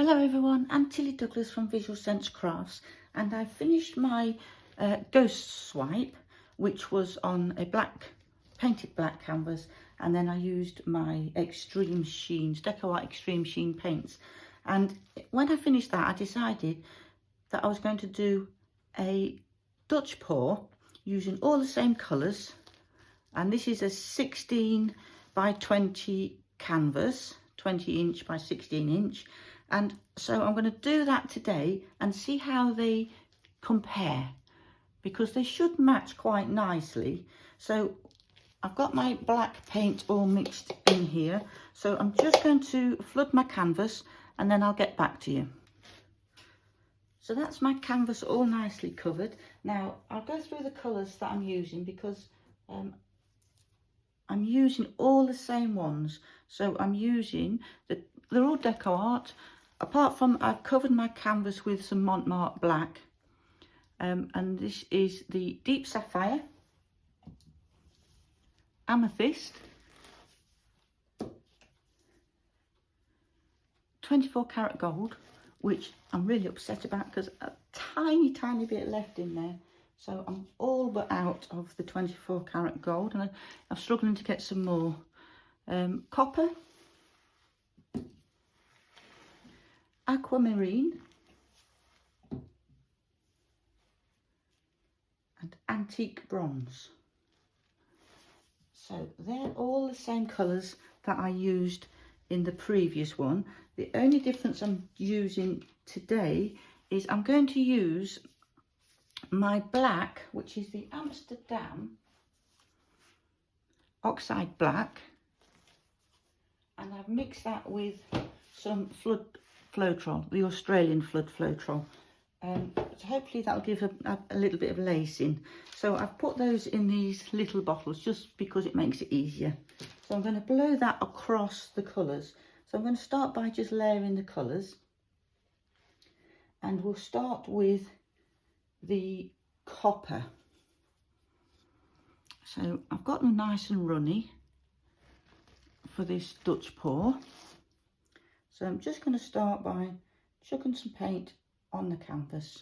Hello everyone, I'm Tilly Douglas from Visual Sense Crafts, and I finished my ghost swipe, which was on a painted black canvas, and then I used my Extreme Sheens, DecoArt Extreme Sheen paints. And when I finished that, I decided that I was going to do a Dutch pour using all the same colours, and this is a 16 by 20 canvas, 20 inch by 16 inch. And so I'm going to do that today and see how they compare, because they should match quite nicely. So I've got my black paint all mixed in here. So I'm just going to flood my canvas and then I'll get back to you. So that's my canvas all nicely covered. Now I'll go through the colours that I'm using, because I'm using all the same ones. So I'm using, they're all DecoArt. Apart from, I've covered my canvas with some Mont Marte black, and this is the Deep Sapphire, Amethyst, 24 karat gold, which I'm really upset about because a tiny bit left in there. So I'm all but out of the 24 karat gold, and I'm struggling to get some more. Copper, Aquamarine, and antique bronze. So they're all the same colours that I used in the previous one. The only difference I'm using today is I'm going to use my black, which is the Amsterdam oxide black, and I've mixed that with some Flood Floetrol, the Australian Flood Floetrol. So hopefully that'll give a little bit of lacing. So I've put those in these little bottles just because it makes it easier. So I'm going to blow that across the colours. So I'm going to start by just layering the colours, and we'll start with the copper. So I've got them nice and runny for this Dutch pour. So I'm just going to start by chucking some paint on the canvas,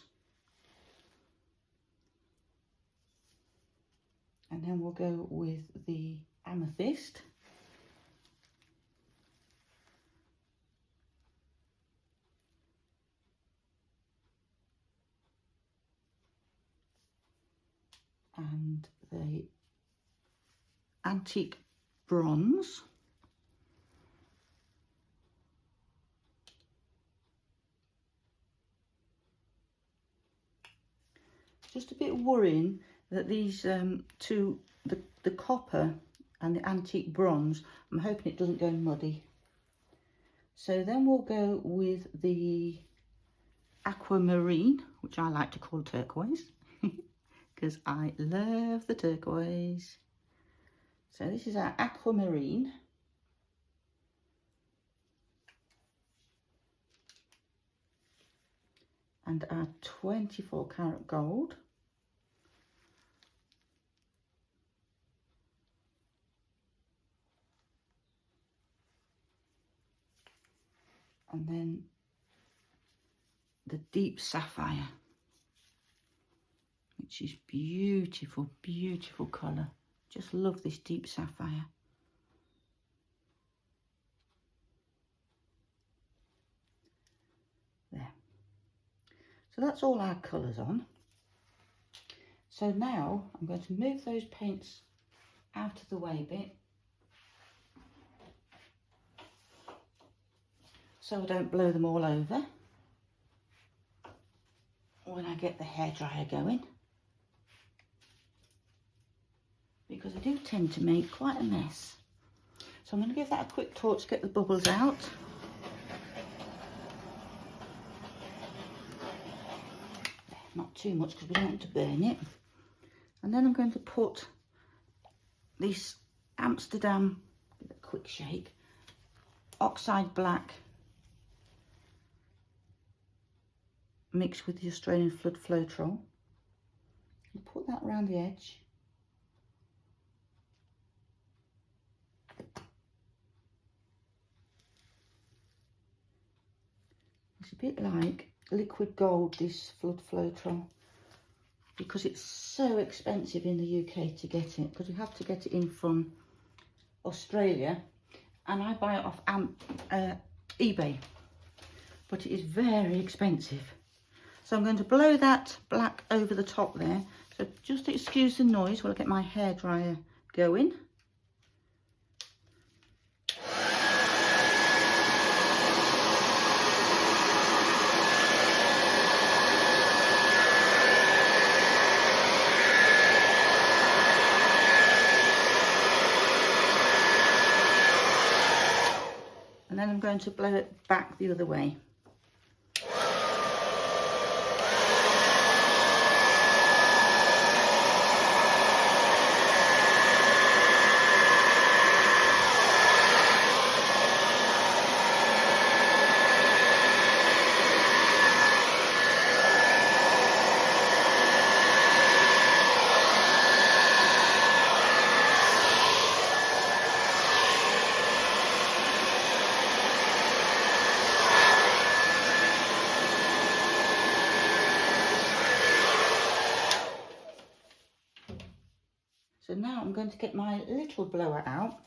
and then we'll go with the Amethyst. And the antique bronze. Just a bit worrying that these two, the copper and the antique bronze, I'm hoping it doesn't go muddy. So then we'll go with the Aquamarine, which I like to call turquoise, because I love the turquoise. So this is our Aquamarine. And our 24 karat gold. And then the Deep Sapphire, which is beautiful, beautiful colour. Just love this Deep Sapphire. There. So that's all our colours on. So now I'm going to move those paints out of the way a bit, so I don't blow them all over when I get the hairdryer going, because I do tend to make quite a mess. So I'm going to give that a quick torch to get the bubbles out. Not too much because we don't want to burn it. And then I'm going to put this Amsterdam, give it a quick shake, oxide black mixed with the Australian Flood Floetrol, and put that around the edge. Looks a bit like liquid gold, this Flood Floetrol, because it's so expensive in the UK to get it, because you have to get it in from Australia, and I buy it off eBay, but it is very expensive. So I'm going to blow that black over the top there. So just excuse the noise while I get my hairdryer going. And then I'm going to blow it back the other way. So now I'm going to get my little blower out,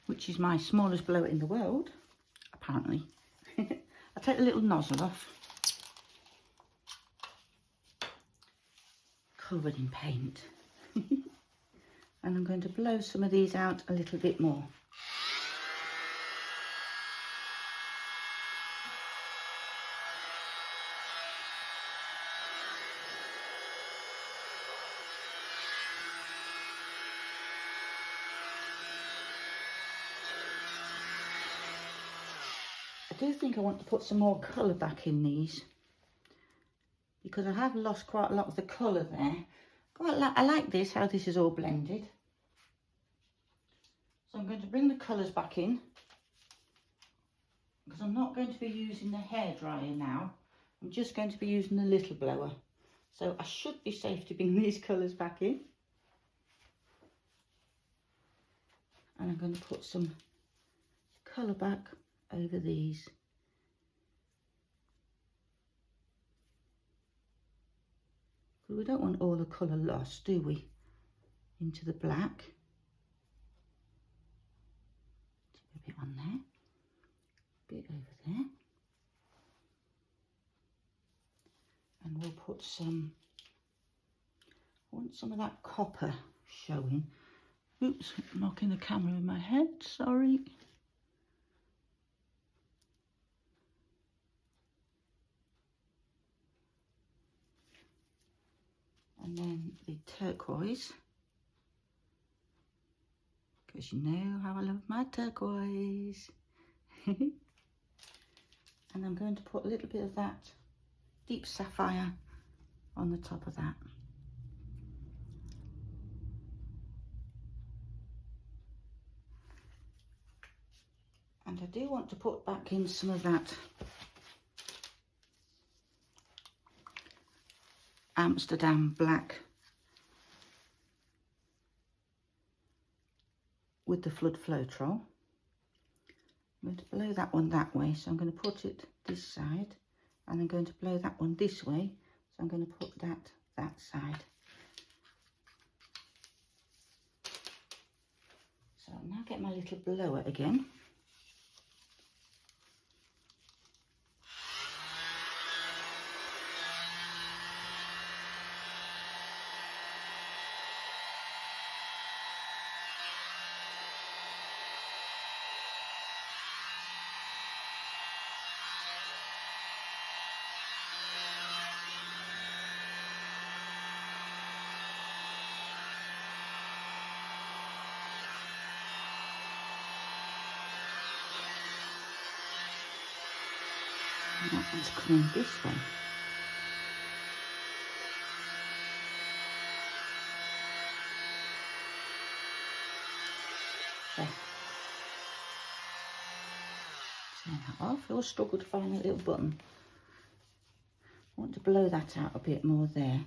which is my smallest blower in the world, apparently. I'll take the little nozzle off. Covered in paint. And I'm going to blow some of these out a little bit more. I do think I want to put some more colour back in these, because I have lost quite a lot of the colour there. I like this, how this is all blended. So I'm going to bring the colours back in, because I'm not going to be using the hairdryer now. I'm just going to be using the little blower. So I should be safe to bring these colours back in. And I'm going to put some colour back over these. But we don't want all the colour lost, do we? Into the black. A bit on there, a bit over there. And we'll put some, I want some of that copper showing. Oops, knocking the camera in my head, sorry. And then the turquoise, because you know how I love my turquoise. And I'm going to put a little bit of that deep sapphire on the top of that. And I do want to put back in some of that Amsterdam black with the Flood Floetrol. I'm going to blow that one that way, so I'm going to put it this side, and I'm going to blow that one this way, so I'm going to put that side. So I'll now get my little blower again. And that one's coming this way. There. Turn that off. I always struggle to find a little button. I want to blow that out a bit more there.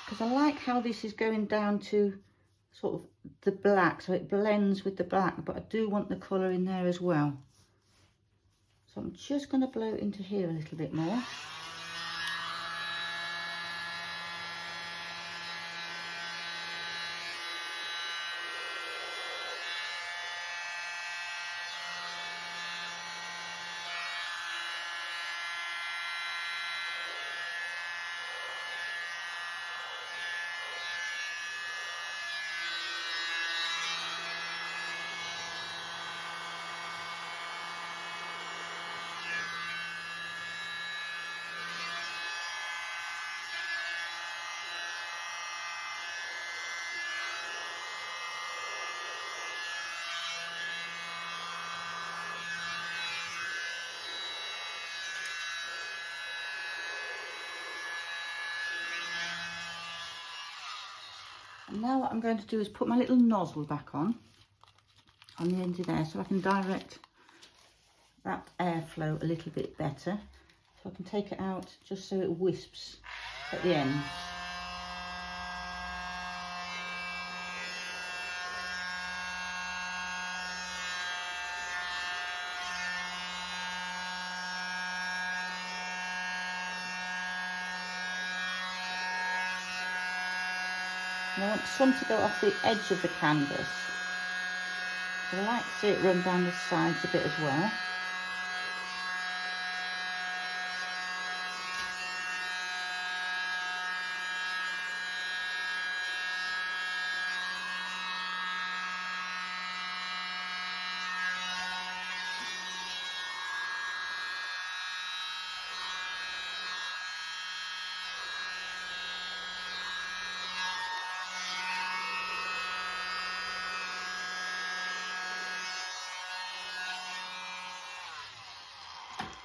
because I like how this is going down to sort of the black, so it blends with the black, but I do want the colour in there as well. So I'm just going to blow it into here a little bit more. And now what I'm going to do is put my little nozzle back on the end of there, so I can direct that airflow a little bit better. So I can take it out just so it wisps at the end. And I want some to go off the edge of the canvas. So I like to see it run down the sides a bit as well.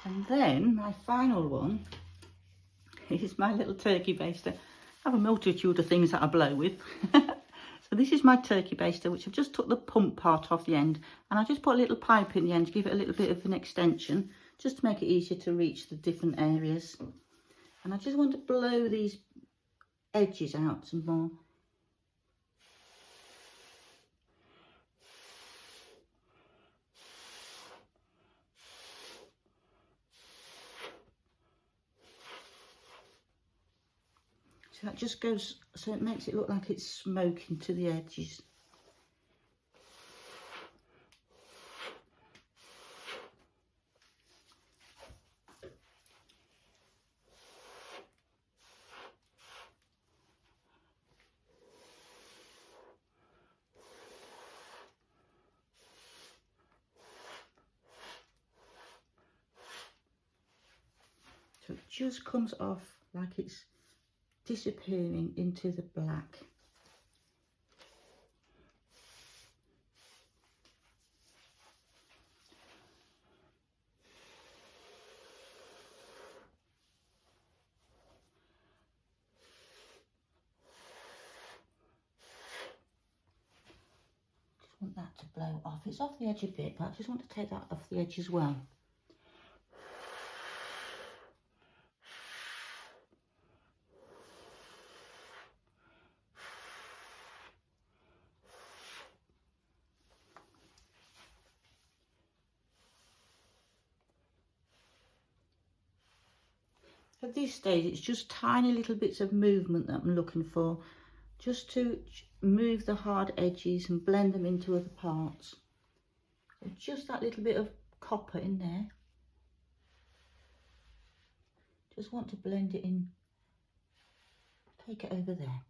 And then my final one is my little turkey baster. I have a multitude of things that I blow with. So this is my turkey baster, which I've just took the pump part off the end, and I just put a little pipe in the end to give it a little bit of an extension, just to make it easier to reach the different areas. And I just want to blow these edges out some more. So that just goes, so it makes it look like it's smoking to the edges. So it just comes off like it's disappearing into the black. Just want that to blow off. It's off the edge a bit, but I just want to take that off the edge as well. At this stage, it's just tiny little bits of movement that I'm looking for, just to move the hard edges and blend them into other parts. So just that little bit of copper in there. Just want to blend it in, take it over there.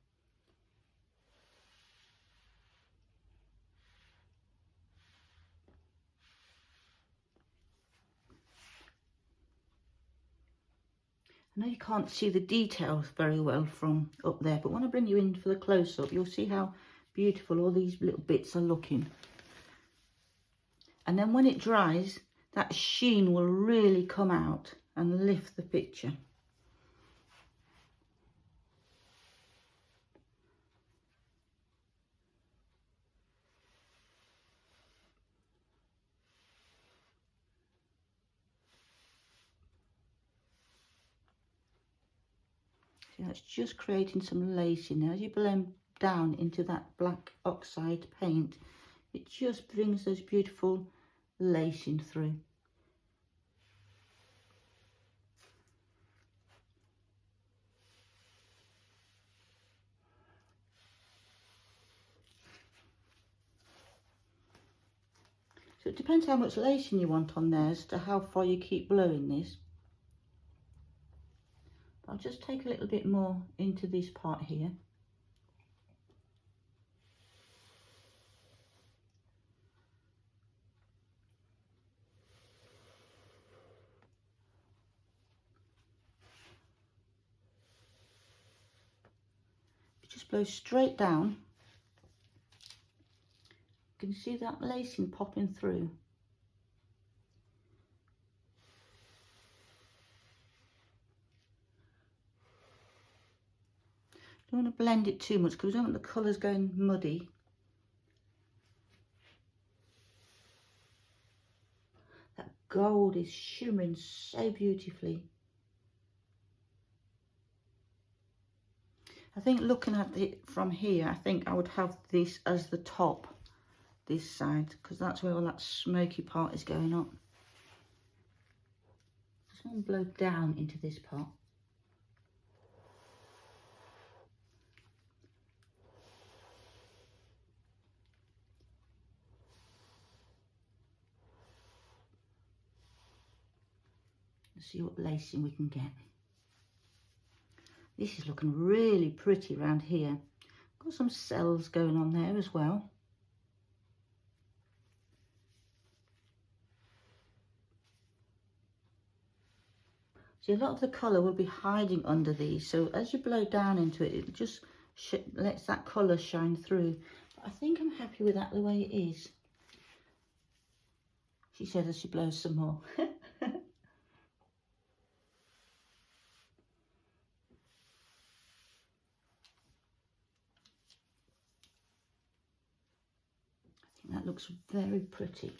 I know you can't see the details very well from up there, but when I bring you in for the close-up, you'll see how beautiful all these little bits are looking. And then when it dries, that sheen will really come out and lift the picture. See, that's just creating some lacing. Now, as you blend down into that black oxide paint, it just brings those beautiful lacing through. So it depends how much lacing you want on there as to how far you keep blowing this. I'll just take a little bit more into this part here. Just blow straight down. You can see that lacing popping through. Don't want to blend it too much because we don't want the colours going muddy. That gold is shimmering so beautifully. I think looking at it from here, I think I would have this as the top, this side, because that's where all that smoky part is going on. Just want to blow down into this part. Let's see what lacing we can get. This is looking really pretty around here. Got some cells going on there as well. See, a lot of the colour will be hiding under these, so as you blow down into it, it just lets that colour shine through. But I think I'm happy with that the way it is. She said as she blows some more. That looks very pretty.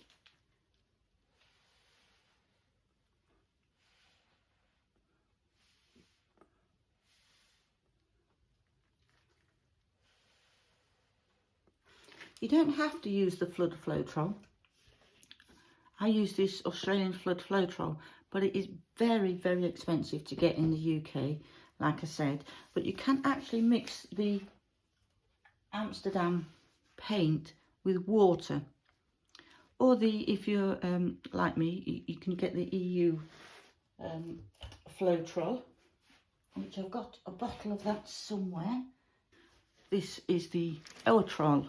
You don't have to use the Flood Floetrol. I use this Australian Flood Floetrol, but it is very, very expensive to get in the UK, like I said. But you can actually mix the Amsterdam paint with water, or if you're like me, you can get the EU Floetrol, which I've got a bottle of that somewhere. This is the Floetrol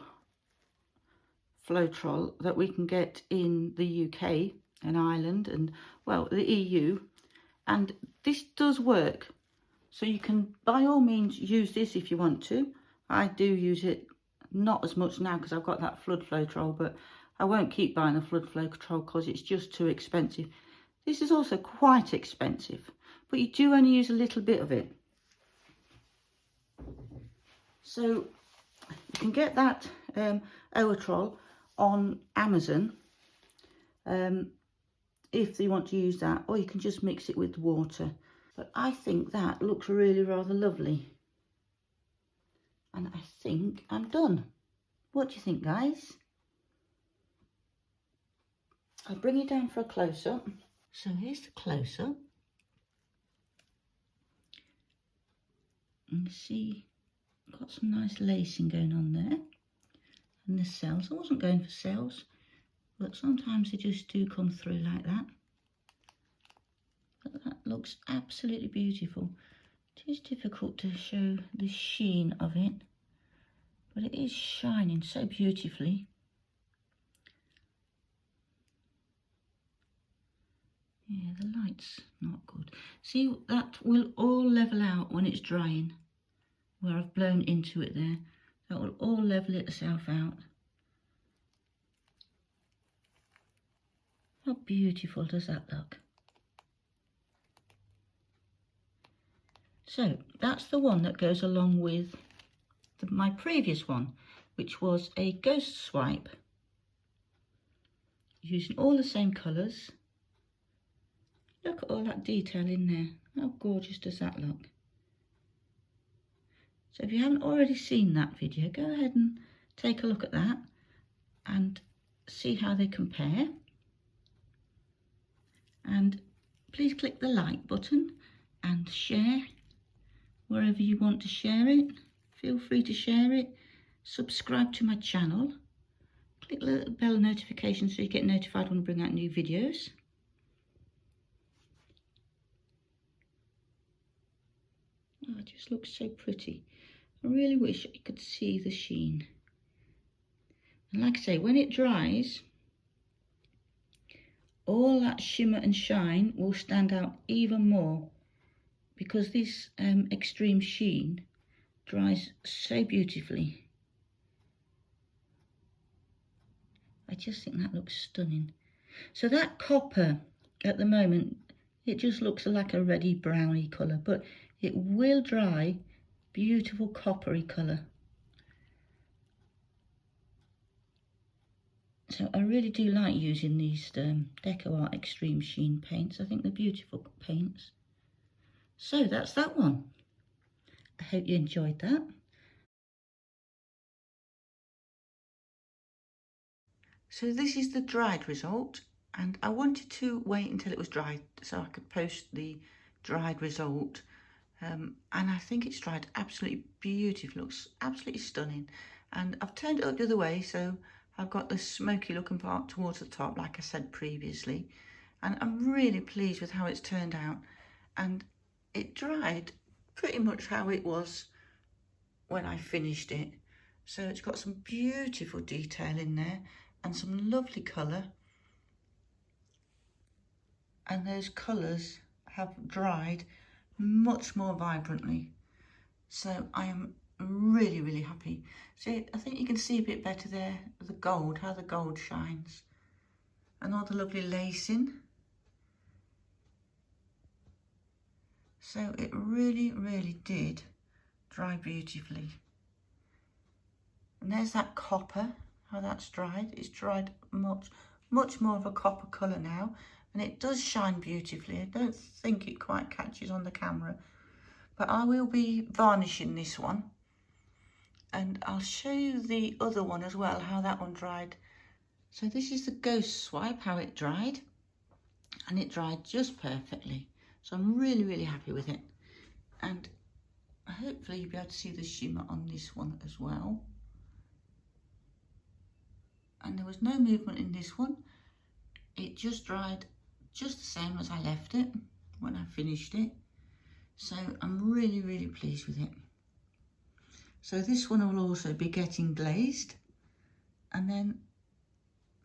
that we can get in the UK and Ireland and, well, the EU, and this does work. So you can by all means use this if you want to. I do use it. Not as much now because I've got that Flood Floetrol, but I won't keep buying the Flood Floetrol because it's just too expensive. This is also quite expensive, but you do only use a little bit of it. So you can get that Floetrol on Amazon if you want to use that, or you can just mix it with water. But I think that looks really rather lovely. And I think I'm done. What do you think, guys? I'll bring it down for a close-up. So here's the close-up. And you see, got some nice lacing going on there. And the cells, I wasn't going for cells, but sometimes they just do come through like that. But that looks absolutely beautiful. It is difficult to show the sheen of it, but it is shining so beautifully. Yeah, the light's not good. See, that will all level out when it's drying, where I've blown into it there. That will all level itself out. How beautiful does that look? So that's the one that goes along with my previous one, which was a ghost swipe, using all the same colours. Look at all that detail in there. How gorgeous does that look? So if you haven't already seen that video, go ahead and take a look at that and see how they compare. And please click the like button and share wherever you want to share it. Feel free to share it. Subscribe to my channel. Click the little bell notification so you get notified when I bring out new videos. Oh, it just looks so pretty. I really wish you could see the sheen. And like I say, when it dries, all that shimmer and shine will stand out even more, because this extreme sheen dries so beautifully. I just think that looks stunning. So that copper at the moment, it just looks like a reddy browny colour, but it will dry beautiful coppery colour. So I really do like using these DecoArt Extreme Sheen paints. I think they're beautiful paints. So that's that one. I hope you enjoyed that. So this is the dried result, and I wanted to wait until it was dried so I could post the dried result. And I think it's dried absolutely beautiful. Looks absolutely stunning. And I've turned it up the other way, so I've got the smoky looking part towards the top, like I said previously. And I'm really pleased with how it's turned out. And it dried pretty much how it was when I finished it. So it's got some beautiful detail in there and some lovely colour. And those colours have dried much more vibrantly. So I am really, really happy. See, I think you can see a bit better there, the gold, how the gold shines. And all the lovely lacing. So it really, really did dry beautifully. And there's that copper, how that's dried. It's dried much more of a copper colour now. And it does shine beautifully. I don't think it quite catches on the camera. But I will be varnishing this one. And I'll show you the other one as well, how that one dried. So this is the ghost swipe, how it dried. And it dried just perfectly. So I'm really, really happy with it. And hopefully you'll be able to see the shimmer on this one as well. And there was no movement in this one. It just dried just the same as I left it when I finished it. So I'm really, really pleased with it. So this one will also be getting glazed, and then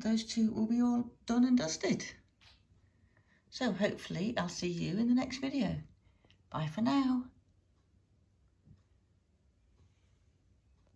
those two will be all done and dusted. So hopefully I'll see you in the next video. Bye for now.